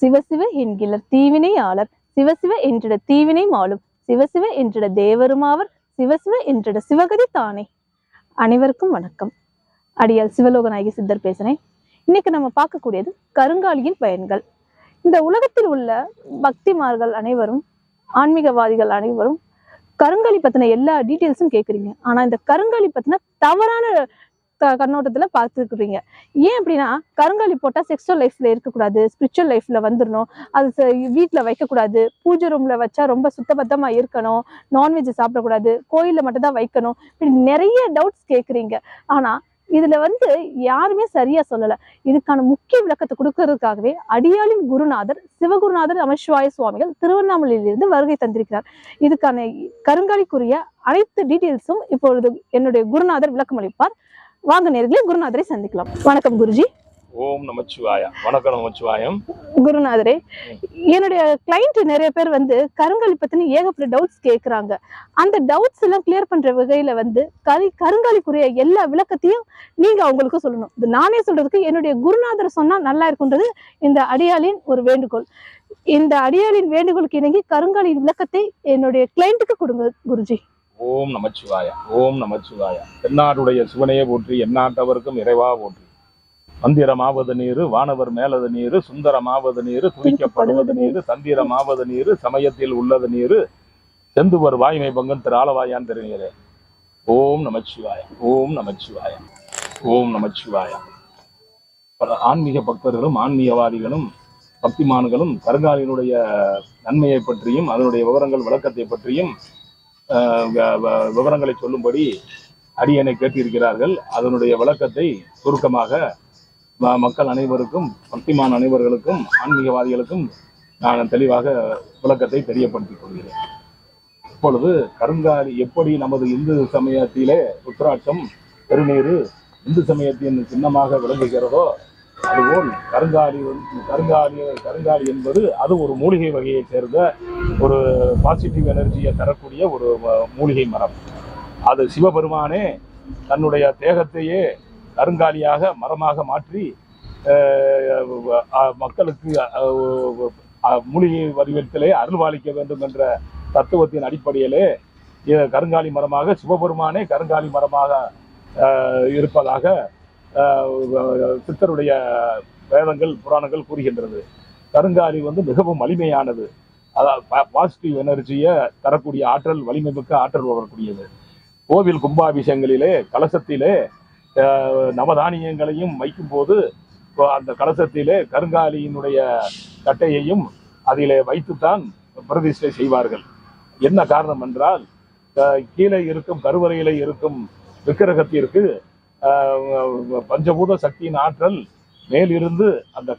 சிவசிவ என்கிலர் தீவினை ஆளர் சிவசிவ என்றிட தீவினை மாளும் சிவசிவ என்றிட தேவருமாவர் சிவசிவ என்றிட சிவகதி தானே. அனைவருக்கும் வணக்கம். அடியால் சிவலோகநாயகி சித்தர் பேசுறேன். இன்னைக்கு நம்ம பார்க்கக்கூடியது கருங்காலியின் பயன்கள். இந்த உலகத்தில் உள்ள பக்திமார்கள் அனைவரும், ஆன்மீகவாதிகள் அனைவரும் கருங்காலி பத்தின எல்லா டீட்டெயில்ஸும் கேட்குறீங்க. ஆனா இந்த கருங்காலி பத்தின தவறான கண்ணோட்டத்துல பார்த்துக்கிறீங்க. ஏன் அப்படின்னா, கருங்காலி போட்டா செக்ஸுவல் லைஃப்ல இருக்கக்கூடாது, ஸ்பிரிச்சுவல் லைஃப்ல வந்துடணும், அது வீட்டுல வைக்கக்கூடாது, பூஜை ரூம்ல வச்சா ரொம்ப சுத்தபத்தமா இருக்கணும், நான்வெஜ் சாப்பிடக்கூடாது, கோயில்ல மட்டும் தான் வைக்கணும், இப்படி நிறைய டவுட்ஸ் கேட்குறீங்க. ஆனா இதுல யாருமே சரியா சொல்லல. இதுக்கான முக்கிய விளக்கத்தை கொடுக்கறதுக்காகவே அடியாளின் குருநாதர் சிவகுருநாதர் நமசிவாய சுவாமிகள் திருவண்ணாமலையிலிருந்து வருகை தந்திருக்கிறார். இதுக்கான கருங்காலிக்குரிய அனைத்து டீட்டெயில்ஸும் இப்பொழுது என்னுடைய குருநாதர் விளக்கம் அளிப்பார். வாங்க நேர்களே, குருநாதரை சந்திக்கலாம். வணக்கம் குருஜி. ஓம் நமச்சிவாயா. வணக்கம் நமச்சிவாயம். குருநாதரே, என்னுடைய கிளைண்ட் நிறைய பேர் கருங்காலி பத்தின ஏகப்பட்ட டவுட்ஸ் கேட்கறாங்க. அந்த டவுட்ஸ் எல்லாம் கிளியர் பண்ற வகையில கருங்காலிக்குரிய எல்லா விளக்கத்தையும் நீங்க அவங்களுக்கு சொல்லணும். இது நானே சொல்றதுக்கு என்னுடைய குருநாதர் சொன்னா நல்லா இருக்குன்றது இந்த அடியாளின் ஒரு வேண்டுகோள். இந்த அடியாளின் வேண்டுகோளுக்கு இணங்கி கருங்காலியின் விளக்கத்தை என்னுடைய கிளைண்ட்டுக்கு கொடுங்க குருஜி. ஓம் நமச்சிவாயா. ஓம் நமச்சிவாயா. தென்னாடுடைய சிவனையே போற்றி, எந்நாட்டவருக்கும் இறைவா போற்றி. மந்திரமாவது நீரு, வானவர் மேலது நீரு, சுந்தரமாவது நீரு, துணிக்கப்படுவது நீரு, தந்திரமாவது நீரு, சமயத்தில் உள்ளது நீரு, செந்துவர் வாய்மை பங்கன் திரு ஆலவாயான் திருநீரே. ஓம் நமச்சிவாயா. ஓம் நமச்சிவாயா. ஓம் நமச்சிவாயா. பல ஆன்மீக பக்தர்களும் ஆன்மீகவாதிகளும் பக்திமான்களும் கருங்காலியினுடைய நன்மையை பற்றியும் அதனுடைய விவரங்கள் விளக்கத்தை பற்றியும் விவரங்களை சொல்லும்படி அடியனை கேட்டிருக்கிறார்கள். அதனுடைய விளக்கத்தை சுருக்கமாக மக்கள் அனைவருக்கும், பக்திமான் அனைவர்களுக்கும், ஆன்மீகவாதிகளுக்கும் நான் தெளிவாக விளக்கத்தை தெரியப்படுத்திக் கொள்கிறேன். இப்பொழுது கருங்காலி எப்படி நமது இந்து சமயத்திலே ருத்ராட்சம் பெருநீரு இந்து சமயத்தின் சின்னமாக விளங்குகிறதோ, அதுபோல் கருங்காலி என்பது அது ஒரு மூலிகை வகையை சேர்ந்த ஒரு பாசிட்டிவ் எனர்ஜியை தரக்கூடிய ஒரு மூலிகை மரம். அது சிவபெருமானே தன்னுடைய தேகத்தையே கருங்காலியாக மரமாக மாற்றி மக்களுக்கு மூலிகை வடிவத்திலே அருள்வாளிக்க வேண்டும் என்ற தத்துவத்தின் அடிப்படையிலே கருங்காலி மரமாக சிவபெருமானே கருங்காலி மரமாக இருப்பதாக சித்தருடைய வேதங்கள் புராணங்கள் கூறுகின்றது. கருங்காலி மிகவும் வலிமையானது. அதாவது பாசிட்டிவ் எனர்ஜியை தரக்கூடிய ஆற்றல், வலிமை மிக்க ஆற்றல் வரக்கூடியது. கோவில் கும்பாபிஷேகங்களிலே கலசத்திலே நவதானியங்களையும் வைக்கும் போது அந்த கலசத்திலே கருங்காலியினுடைய கட்டையையும் அதிலே வைத்துத்தான் பிரதிஷ்டை செய்வார்கள். என்ன காரணம் என்றால், கீழே இருக்கும் கருவறையிலே இருக்கும் விக்கிரகத்திற்கு பஞ்சபூத சக்தியின் ஆற்றல் மேலிருந்து அந்த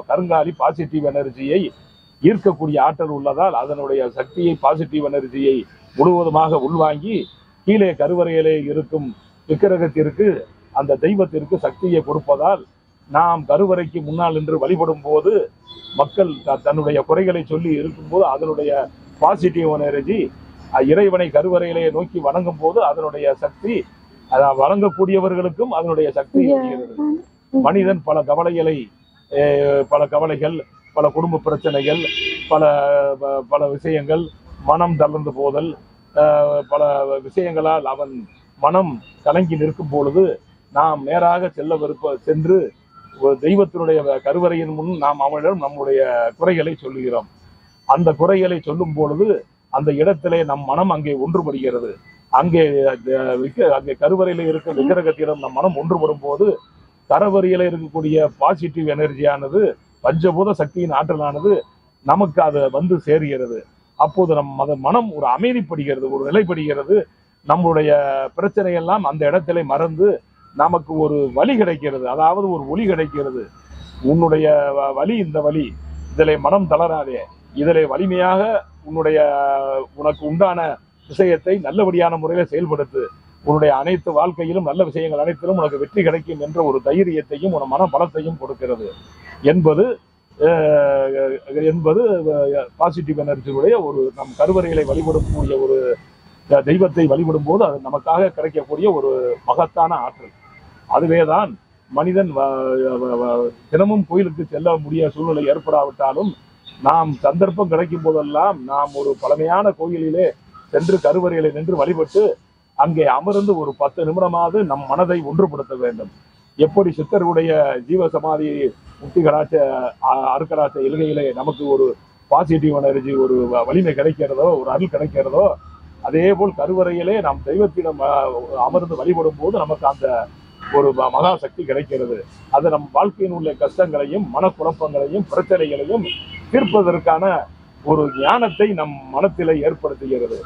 கருங்காலி பாசிட்டிவ் எனர்ஜியை ஈர்க்கக்கூடிய ஆற்றல் உள்ளதால் அதனுடைய சக்தியை, பாசிட்டிவ் எனர்ஜியை முழுவதுமாக உள்வாங்கி கீழே கருவறையிலே இருக்கும் விக்கிரகத்திற்கு, அந்த தெய்வத்திற்கு சக்தியை கொடுப்பதால் நாம் கருவறைக்கு முன்னால் நின்று வழிபடும் போது மக்கள் தன்னுடைய குறைகளை சொல்லி இருக்கும்போது அதனுடைய பாசிட்டிவ் எனர்ஜி இறைவனை கருவறையிலே நோக்கி வணங்கும் போது அதனுடைய சக்தி வணங்கக்கூடியவர்களுக்கும் அதனுடைய சக்தி வருகிறது. மனிதன் பல கவலைகள், பல குடும்ப பிரச்சனைகள், பல விஷயங்கள், மனம் தளர்ந்து போதல், பல விஷயங்களால் அவன் மனம் கலங்கி நிற்கும் பொழுது நாம் நேராக சென்று தெய்வத்தினுடைய கருவறையின் முன் நாம் அவனிடம் நம்முடைய குறைகளை சொல்லுகிறோம். அந்த குறைகளை சொல்லும் பொழுது அந்த இடத்திலே நம் மனம் அங்கே ஒன்றுபடுகிறது. அங்கே கருவறையில இருக்க விக்கிரகத்திடம் நம் மனம் ஒன்றுபடும் போது கருவறையில இருக்கக்கூடிய பாசிட்டிவ் எனர்ஜியானது, பஞ்சபூத சக்தியின் ஆற்றலானது நமக்கு அது சேருகிறது. அப்போது மனம் ஒரு அமைதிப்படுகிறது, ஒரு நிலைப்படுகிறது. நம்முடைய பிரச்சனையெல்லாம் அந்த இடத்திலே மறந்து நமக்கு ஒரு வழி கிடைக்கிறது, அதாவது ஒரு ஒளி கிடைக்கிறது. உன்னுடைய வழி இந்த வழி, இதிலே மனம் தளராதே, இதிலே வலிமையாக உனக்கு உண்டான விஷயத்தை நல்லபடியான முறையில் செயல்படுத்து, உன்னுடைய அனைத்து வாழ்க்கையிலும் நல்ல விஷயங்கள் அனைத்திலும் உனக்கு வெற்றி கிடைக்கும் என்ற ஒரு தைரியத்தையும் உன மன பலத்தையும் கொடுக்கிறது என்பது பாசிட்டிவ் எனர்ஜியுடைய ஒரு நம் கருவறைகளை வழிபடக்கூடிய ஒரு தெய்வத்தை வழிபடும் போது அது நமக்காக கிடைக்கக்கூடிய ஒரு மகத்தான ஆற்றல். அதுவேதான் மனிதன் தினமும் கோயிலுக்கு செல்ல முடிய சூழ்நிலை ஏற்படாவிட்டாலும் நாம் சந்தர்ப்பம் கிடைக்கும் போதெல்லாம் நாம் ஒரு பழமையான கோயிலிலே சென்று கருவறையிலே நின்று வழிபட்டு அங்கே அமர்ந்து ஒரு 10 நிமிடமாவது நம் மனதை ஒன்றுபடுத்த வேண்டும். எப்படி சித்தருடைய ஜீவ சமாதி முக்தி கடாச்ச அருக்கடாச்ச இலகையிலே நமக்கு ஒரு பாசிட்டிவ் எனர்ஜி, ஒரு வலிமை கிடைக்கிறதோ, ஒரு அருள் கிடைக்கிறதோ, அதே போல் கருவறையிலே நாம் தெய்வத்திடம் அமர்ந்து வழிபடும் போது நமக்கு அந்த ஒரு மகா சக்தி கிடைக்கிறது. அது நம் வாழ்க்கையின் உள்ள கஷ்டங்களையும் மனக்குழப்பங்களையும் பிரச்சனைகளையும் தீர்ப்பதற்கான ஒரு ஞானத்தை நம் மனத்திலே ஏற்படுத்துகிறது.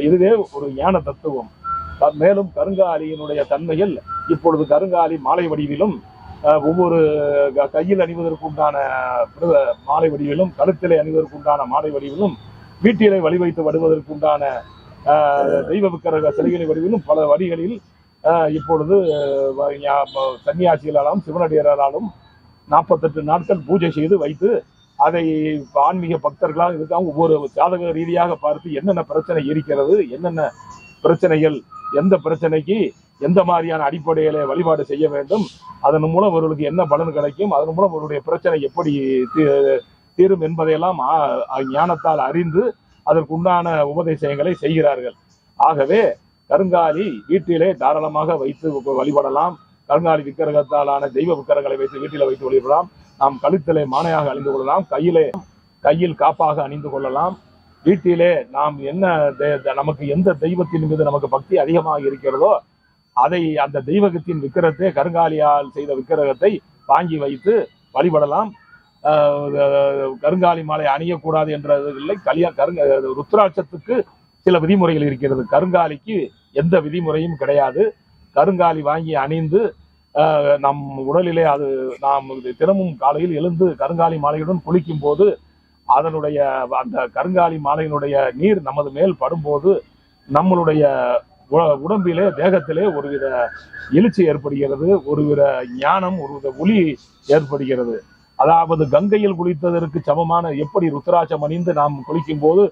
இதுவே ஒரு ஞான தத்துவம். மேலும் கருங்காலியினுடைய தன்மையில் இப்பொழுது கருங்காலி மாலை வடிவிலும் ஒவ்வொரு கையில் அணிவதற்குண்டான மாலை வடிவிலும், கழுத்திலே அணிவதற்குண்டான மாலை வடிவிலும், வீட்டிலே வழி வைத்து வருவதற்குண்டான தெய்வ விக்கிரக சிலைகளை வடிவிலும் பல வழிகளில் இப்பொழுது சன்னியாசிகளாலும் சிவனடியாராலும் 48 நாட்கள் பூஜை செய்து வைத்து அதை ஆன்மீக பக்தர்களாக இருக்காங்க. ஒவ்வொரு ஜாதக ரீதியாக பார்த்து என்னென்ன பிரச்சனை இருக்கிறது, என்னென்ன பிரச்சனைகள், எந்த பிரச்சனைக்கு எந்த மாதிரியான அடிப்படையில வழிபாடு செய்ய வேண்டும், அதன் மூலம் அவர்களுக்கு என்ன பலன் கிடைக்கும், அதன் மூலம் அவருடைய பிரச்சனை எப்படி தீரும் என்பதையெல்லாம் ஞானத்தால் அறிந்து அதற்குண்டான உபதேசங்களை செய்கிறார்கள். ஆகவே கருங்காலி வீட்டிலே தாராளமாக வைத்து வழிபடலாம். கருங்காலி விக்கிரகத்தாலான தெய்வ விக்கிரகங்களை வைத்து வீட்டிலே வைத்து வழிபடலாம். நாம் கழுத்திலே மானையாக அணிந்து கொள்ளலாம், கையில் காப்பாக அணிந்து கொள்ளலாம். வீட்டிலே நாம் என்ன நமக்கு எந்த தெய்வத்தின் மீது நமக்கு பக்தி அதிகமாக இருக்கிறதோ அதை அந்த தெய்வகத்தின் விக்கிரகத்தை, கருங்காலியால் செய்த விக்கிரகத்தை வாங்கி வைத்து வழிபடலாம். கருங்காலி மாலை அணியக்கூடாது என்றது இல்லை. ருத்ராட்சத்துக்கு சில விதிமுறைகள் இருக்கிறது. கருங்காலிக்கு எந்த விதிமுறையும் கிடையாது. கருங்காலி வாங்கி அணிந்து நம் உடலிலே அது நாம் தினமும் காலையில் எழுந்து கருங்காலி மாலையுடன் குளிக்கும் போது அதனுடைய அந்த கருங்காலி மாலையினுடைய நீர் நமது மேல் படும்போது நம்மளுடைய உடம்பிலே, தேகத்திலே ஒருவித எழுச்சி ஏற்படுகிறது, ஒருவித ஞானம், ஒருவித ஒளி ஏற்படுகிறது. அதாவது கங்கையில் குளித்ததற்கு சமமான, எப்படி ருத்ராட்சம் அணிந்து நாம் குளிக்கும் போது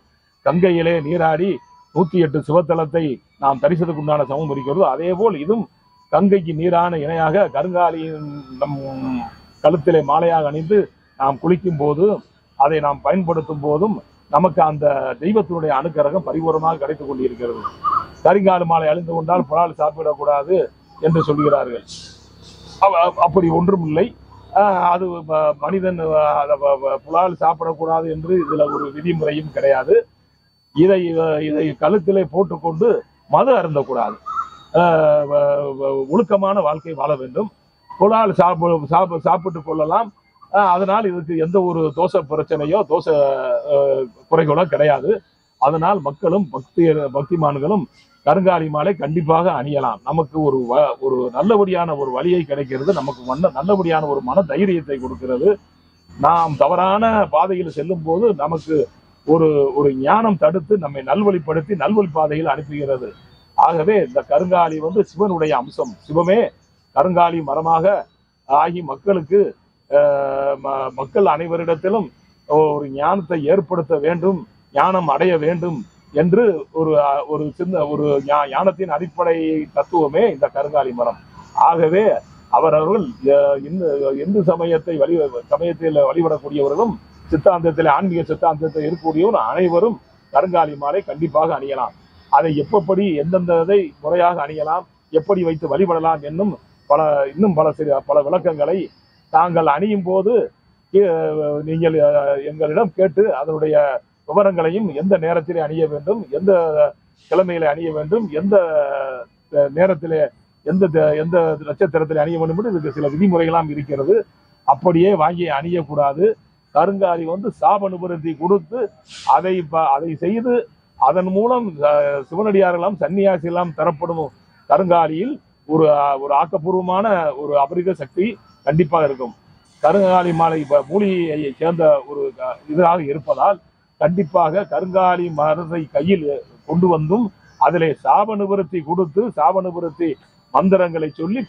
கங்கையிலே நீராடி 108 சிவத்தலத்தை நாம் தரிசனத்துக்கு உண்டான சமம் இருக்கிறதோ, அதே போல் இதுவும் கங்கைக்கு நீரான இணையாக கருங்காலியின் நம் கழுத்திலே மாலையாக அணிந்து நாம் குளிக்கும் போது, அதை நாம் பயன்படுத்தும் போதும் நமக்கு அந்த தெய்வத்தினுடைய அனுக்கிரகம் பரிபூர்ணமாக கிடைத்துக் கொண்டிருக்கிறது. கருங்காலி மாலை அணிந்து கொண்டால் புலால் சாப்பிடக்கூடாது என்று சொல்கிறார்கள். அப்படி ஒன்றும் இல்லை. அது மனிதன் புலால் சாப்பிடக்கூடாது என்று இதுல ஒரு விதிமுறையும் கிடையாது. இதை கழுத்திலே போட்டுக்கொண்டு மது அருந்தக்கூடாது. ஒழுக்கமான வாழ்க்கை வாழ வேண்டும். புலால் சாப்பிட்டு கொள்ளலாம். அதனால் இதுக்கு எந்த ஒரு தோஷ பிரச்சனையோ தோஷ குறைகளோ கிடையாது. அதனால் மக்களும் பக்திமான்களும் கருங்காலி மாலை கண்டிப்பாக அணியலாம். நமக்கு ஒரு நல்லபடியான ஒரு வழியை கிடைக்கிறது. நமக்கு நல்லபடியான ஒரு மன தைரியத்தை கொடுக்கிறது. நாம் தவறான பாதையில் செல்லும் போது நமக்கு ஒரு ஞானம் தடுத்து நம்மை நல்வழிப்படுத்தி நல்வழி பாதையில் அனுப்புகிறது. ஆகவே இந்த கருங்காலி சிவனுடைய அம்சம். சிவமே கருங்காலி மரமாக ஆகி மக்கள் அனைவரிடத்திலும் ஒரு ஞானத்தை ஏற்படுத்த வேண்டும், ஞானம் அடைய வேண்டும் என்று ஒரு சின்ன ஒரு ஞானத்தின் அடிப்படை தத்துவமே இந்த கருங்காலி மரம். ஆகவே அவர்கள் இந்து சமயத்தில் வழிபடக்கூடியவர்களும் சித்தாந்தத்தில் ஆன்மீக சித்தாந்தத்தில் இருக்கக்கூடியவரும் அனைவரும் கருங்காலி மாலை கண்டிப்பாக அணியலாம். அதை எப்படி எந்தெந்ததை முறையாக அணியலாம், எப்படி வைத்து வழிபடலாம் என்னும் இன்னும் பல விளக்கங்களை தாங்கள் அணியும் போது நீங்கள் எங்களிடம் கேட்டு அதனுடைய விவரங்களையும், எந்த நேரத்திலே அணிய வேண்டும், எந்த கிழமையில அணிய வேண்டும், எந்த நேரத்திலே எந்த நட்சத்திரத்திலே அணிய வேண்டும் என்று இதுக்கு சில விதிமுறைகளாம் இருக்கிறது. அப்படியே வாங்கி அணியக்கூடாது. கருங்காலி சாப நிபுணத்தை கொடுத்து அதை செய்து அதன் மூலம் சிவனடியாரெல்லாம் சன்னியாசிகளாம் தரப்படும் கருங்காலியில் ஒரு ஆக்கப்பூர்வமான ஒரு அபரிக சக்தி கண்டிப்பாக இருக்கும். கருங்காலி மாலை மூலிகையை சேர்ந்த ஒரு இதாக இருப்பதால் கண்டிப்பாக கருங்காலி மரத்தை கையில் கொண்டு வந்தும் அதிலே சாப நிவர்த்தி கொடுத்து சாப நிவர்த்தி மந்திரங்களை சொல்லி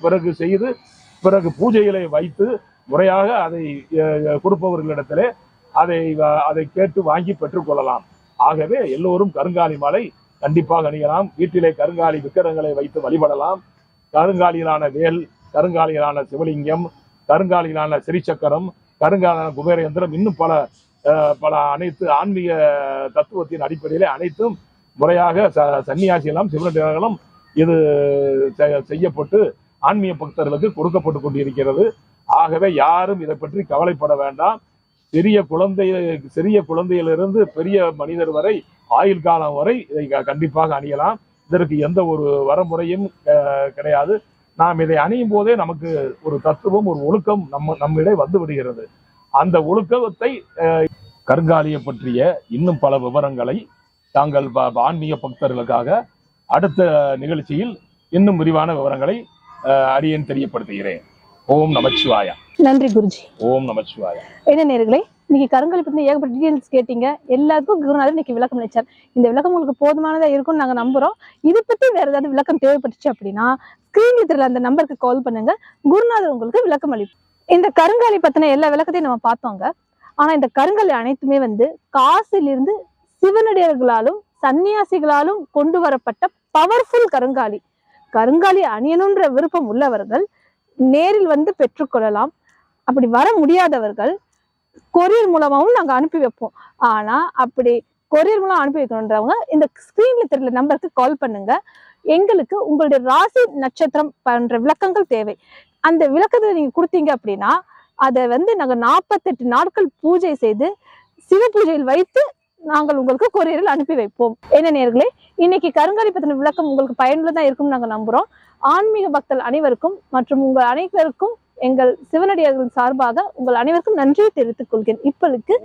பிறகு பூஜைகளை வைத்து முறையாக அதை கொடுப்பவர்களிடத்திலே அதை கேட்டு வாங்கி பெற்றுக்கொள்ளலாம். ஆகவே எல்லோரும் கருங்காலி மாலை கண்டிப்பாக அணியலாம். வீட்டிலே கருங்காலி விக்கிரகங்களை வைத்து வழிபடலாம். கருங்காலியிலான வேல், கருங்காலிகளான சிவலிங்கம், கருங்காலிகளான சிறிச்சக்கரம், கருங்காலான குபேரேந்திரம், இன்னும் பல அனைத்து ஆன்மீக தத்துவத்தின் அடிப்படையிலே அனைத்தும் முறையாக சன்னியாசிகளும் சிவனடியார்களும் இது செய்யப்பட்டு ஆன்மீக பக்தர்களுக்கு கொடுக்கப்பட்டு கொண்டிருக்கிறது. ஆகவே யாரும் இதை பற்றி கவலைப்பட வேண்டாம். சிறிய குழந்தையிலிருந்து பெரிய மனிதர் வரை ஆயுள் காலம் வரை இதை கண்டிப்பாக அணியலாம். இதற்கு எந்த ஒரு வரமுறையும் கிடையாது. நாம் இதை அணியும் போதே நமக்கு ஒரு தத்துவம், ஒரு ஒழுக்கம் நம்மிடையே வந்து விடுகிறது. அந்த ஒழுக்கத்தை கருங்காலியை பற்றிய இன்னும் பல விவரங்களை தாங்கள் ஆன்மீக பக்தர்களுக்காக அடுத்த நிகழ்ச்சியில் இன்னும் விரிவான விவரங்களை அடியேன் தெரியப்படுத்துகிறேன். ஓம் நமச்சிவாயா. நன்றி குருஜி. ஓம் நமச்சிவாயா. என்ன நேயர்களே, இன்னைக்கு கருங்காலி பத்தி ஏகப்பட்ட டீடைல்ஸ் கேட்டீங்க. எல்லாருக்கும் குருநாதர் இன்னைக்கு விளக்கம் அளிச்சார். இந்த விளக்கம் உங்களுக்கு போதுமானதா இருக்கும்னு நாங்க நம்புறோம். இது பத்தி வேற ஏதாவது விளக்கம் தேவைப்பட்டுச்சு அப்படின்னா ஸ்கிரீன்ல தெரியல அந்த நம்பருக்கு கால் பண்ணுங்க. குருநாதர் உங்களுக்கு விளக்கம் அளிப்பார். இந்த கருங்காலி பத்தின எல்லா விளக்கத்தையும் நம்ம பார்த்தோங்க. ஆனா இந்த கருங்காலி அனைத்துமே காசிலிருந்து சிவனடியார்களாலும் சன்னியாசிகளாலும் கொண்டு வரப்பட்ட பவர்ஃபுல் கருங்காலி. கருங்காலி அணியணுன்ற விருப்பம் உள்ளவர்கள் நேரில் பெற்றுக்கொள்ளலாம். அப்படி வர முடியாதவர்கள் கொரியர் மூலமாவும் நாங்க அனுப்பி வைப்போம். ஆனா அப்படி கொரியர் மூலம் அனுப்பி வைக்கணுன்றவங்க இந்த ஸ்கிரீன்ல தெரியல நம்பருக்கு கால் பண்ணுங்க. எங்களுக்கு உங்களுடைய ராசி நட்சத்திரம் பண்ற விளக்கங்கள் தேவை. அந்த விளக்கத்தை நீங்க கொடுத்தீங்க அப்படின்னா அதை நாங்க 48 நாட்கள் பூஜை செய்து சிவ பூஜையில் வைத்து நாங்கள் உங்களுக்கு கொரியரில் அனுப்பி வைப்போம். என்ன நேயர்களே, இன்னைக்கு கருங்காலி பத்தின விளக்கம் உங்களுக்கு பயனுள்ளதா இருக்கும்னு நாங்க நம்புறோம். ஆன்மீக பக்தர்கள் அனைவருக்கும் மற்றும் உங்கள் அனைவருக்கும் எங்கள் சிவனடியார்கள் சார்பாக உங்கள் அனைவருக்கும் நன்றியை தெரிவித்துக் கொள்கிறேன். இப்பளுக்கு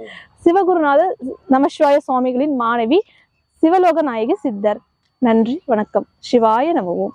சிவகுருநாதர் நமசிவாய சுவாமிகளின் மாணவி சிவலோக நாயகி சித்தர். நன்றி, வணக்கம். சிவாய நமவோம்.